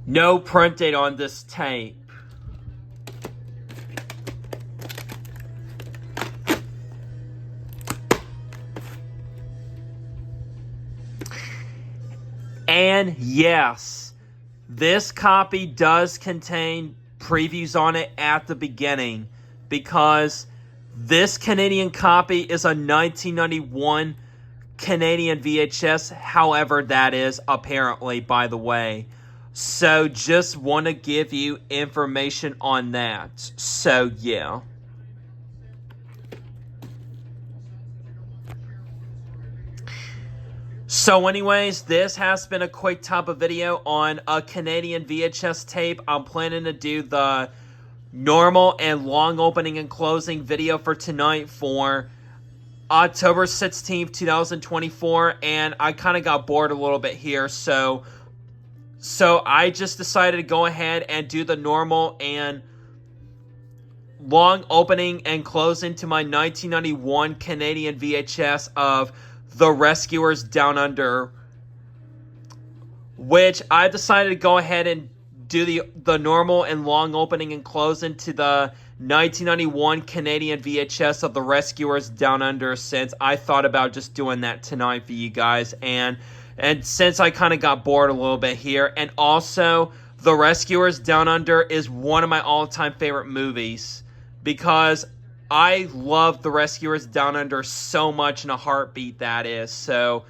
No print date on this tape. And yes, this copy does contain previews on it at the beginning, because this Canadian copy is a 1991 Canadian VHS, however that is, apparently, by the way. So just want to give you information on that. So yeah. So anyways, this has been a quick type of video on a Canadian VHS tape. I'm planning to do the normal and long opening and closing video for tonight for October 16th, 2024, and I kind of got bored a little bit here, so I just decided to go ahead and do the normal and long opening and closing to my 1991 Canadian VHS of The Rescuers Down Under, which I decided to go ahead and do the normal and long opening and closing to the 1991 Canadian VHS of The Rescuers Down Under, since I thought about just doing that tonight for you guys, and since I kind of got bored a little bit here. And also, The Rescuers Down Under is one of my all-time favorite movies, because I love The Rescuers Down Under so much in a heartbeat, that is. So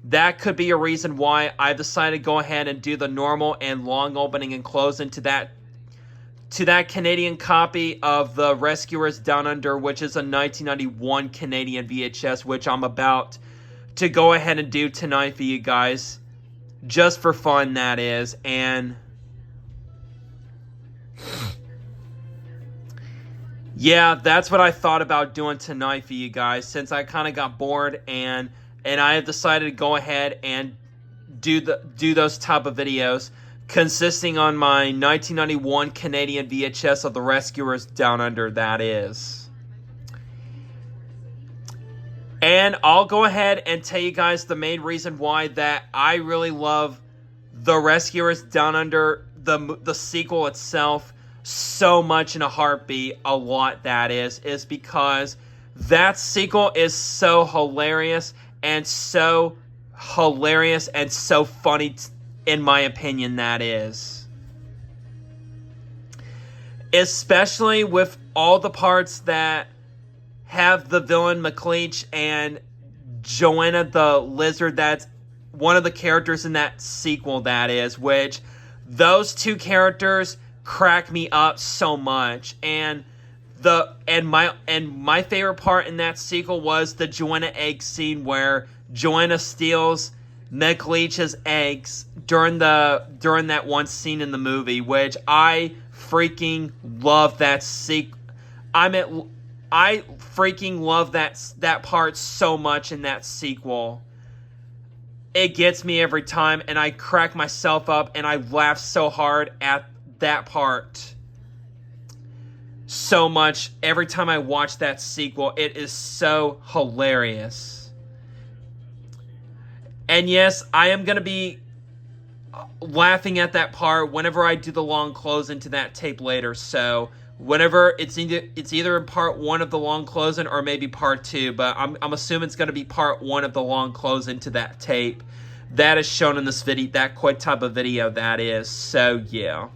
that could be a reason why I decided to go ahead and do the normal and long opening and closing to that Canadian copy of The Rescuers Down Under, which is a 1991 Canadian VHS, which I'm about to go ahead and do tonight for you guys, just for fun, that is. And yeah, that's what I thought about doing tonight for you guys, since I kind of got bored, and I have decided to go ahead and do those type of videos, consisting on my 1991 Canadian VHS of The Rescuers Down Under, that is. And I'll go ahead and tell you guys the main reason why that I really love The Rescuers Down Under, the sequel itself, so much in a heartbeat, a lot, that is because that sequel is so hilarious and so funny, in my opinion, that is. Especially with all the parts that have the villain McLeach and Joanna the Lizard, that's one of the characters in that sequel, that is, which those two characters crack me up so much. And my favorite part in that sequel was the Joanna egg scene, where Joanna steals McLeach's eggs during that one scene in the movie, which I freaking love that I freaking love that part so much in that sequel. It gets me every time, and I crack myself up, and I laugh so hard at that part so much every time I watch that sequel. It is so hilarious. And yes, I am going to be laughing at that part whenever I do the long close into that tape later, so whenever it's either in part 1 of the long closing or maybe part 2, but I'm assuming it's going to be part 1 of the long close into that tape that is shown in this video, that quick type of video, that is. So yeah,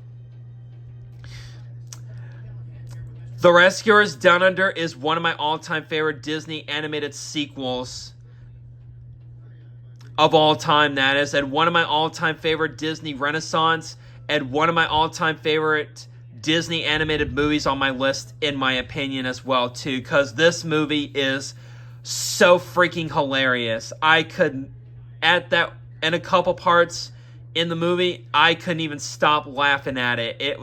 The Rescuers Down Under is one of my all-time favorite Disney animated sequels of all time, that is, and one of my all-time favorite Disney Renaissance, and one of my all-time favorite Disney animated movies on my list, in my opinion, as well, too, because this movie is so freaking hilarious. In a couple parts in the movie, I couldn't even stop laughing at it.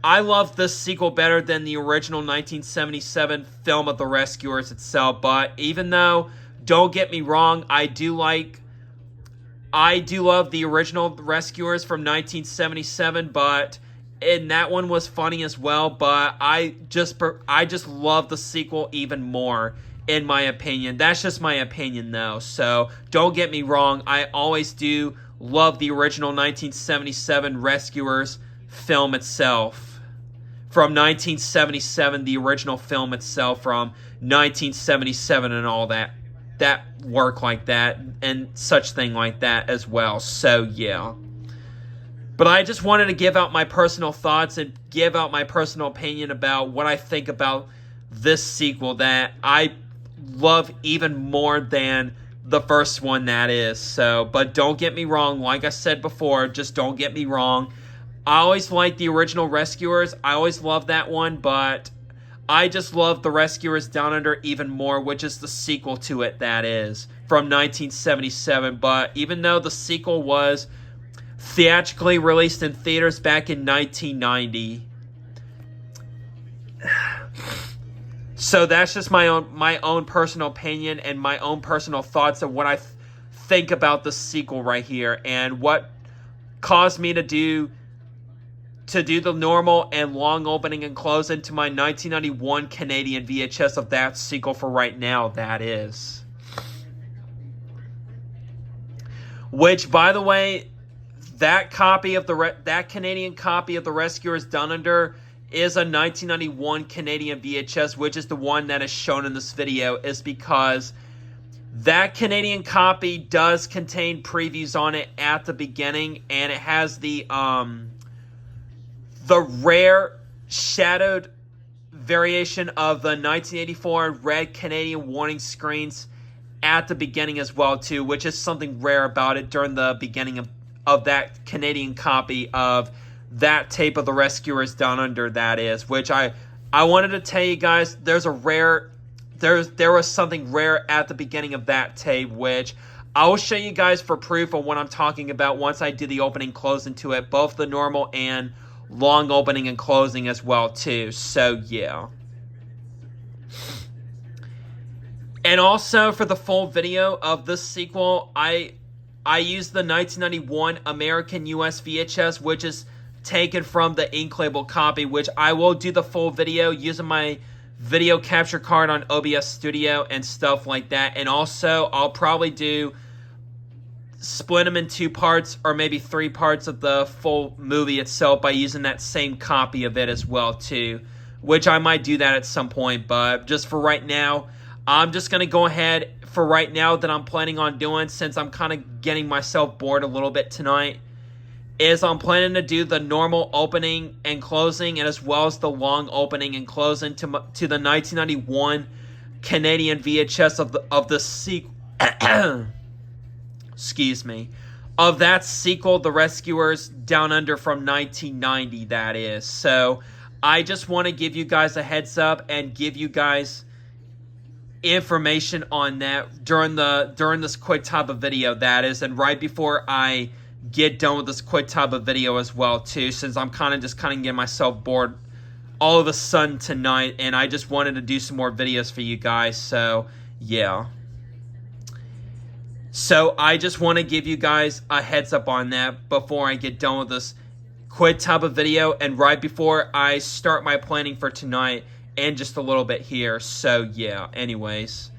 I love this sequel better than the original 1977 film of The Rescuers itself, but even though, don't get me wrong, I do love the original Rescuers from 1977, but and that one was funny as well, but I just love the sequel even more, in my opinion. That's just my opinion, though, so don't get me wrong, I always do love the original 1977 Rescuers film itself. From 1977, the original film itself from 1977 and all that work like that and such thing like that as well. So yeah. But I just wanted to give out my personal thoughts and give out my personal opinion about what I think about this sequel that I love even more than the first one, that is. So, but don't get me wrong, like I said before, just don't get me wrong. I always liked the original Rescuers. I always loved that one, but I just love the Rescuers Down Under even more, which is the sequel to it, that is, from 1977. But even though the sequel was theatrically released in theaters back in 1990. So that's just my own personal opinion and my own personal thoughts of what I think about the sequel right here, and what caused me to do the normal and long opening and closing to my 1991 Canadian VHS of that sequel for right now, that is. Which, by the way, that copy of that Canadian copy of the Rescuers Down Under is a 1991 Canadian VHS, which is the one that is shown in this video, is because that Canadian copy does contain previews on it at the beginning, and it has the rare shadowed variation of the 1984 red Canadian warning screens at the beginning as well too, which is something rare about it during the beginning of that Canadian copy of that tape of the Rescuers Down Under, that is, which I wanted to tell you guys, there was something rare at the beginning of that tape, which I will show you guys for proof of what I'm talking about once I do the opening closing to it, both the normal and long opening and closing as well too. So yeah. And also for the full video of this sequel, I used the 1991 American US VHS, which is taken from the ink label copy, which I will do the full video using my video capture card on OBS Studio and stuff like that. And also, I'll probably split them in 2 parts or maybe 3 parts of the full movie itself by using that same copy of it as well too, which I might do that at some point. But just for right now, I'm just going to go ahead for right now that I'm planning on doing, since I'm kind of getting myself bored a little bit tonight, is I'm planning to do the normal opening and closing, and as well as the long opening and closing to the 1991 Canadian VHS of the sequel. Excuse me. Of that sequel, The Rescuers Down Under from 1990, that is. So I just want to give you guys a heads up and give you guys information on that during this quick type of video, that is, and right before I get done with this quick type of video as well too, since I'm kind of getting myself bored all of a sudden tonight, and I just wanted to do some more videos for you guys. So yeah, so I just want to give you guys a heads up on that before I get done with this quick type of video, and right before I start my planning for tonight and just a little bit here. So yeah, anyways,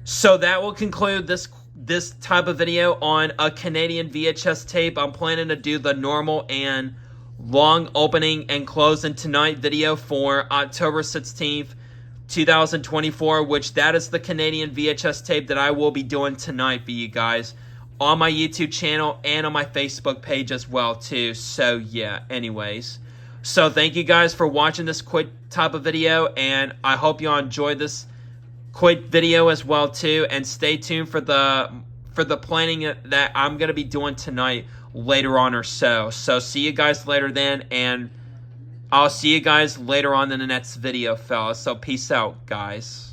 so that will conclude this type of video on a Canadian VHS tape. I'm planning to do the normal and long opening and closing tonight video for October 16th, 2024, which that is the Canadian VHS tape that I will be doing tonight for you guys on my YouTube channel and on my Facebook page as well too. So yeah, anyways, so thank you guys for watching this quick type of video, and I hope you all enjoyed this quick video as well too, and stay tuned for the planning that I'm going to be doing tonight later on or so. So see you guys later then, and I'll see you guys later on in the next video, fellas. So peace out, guys.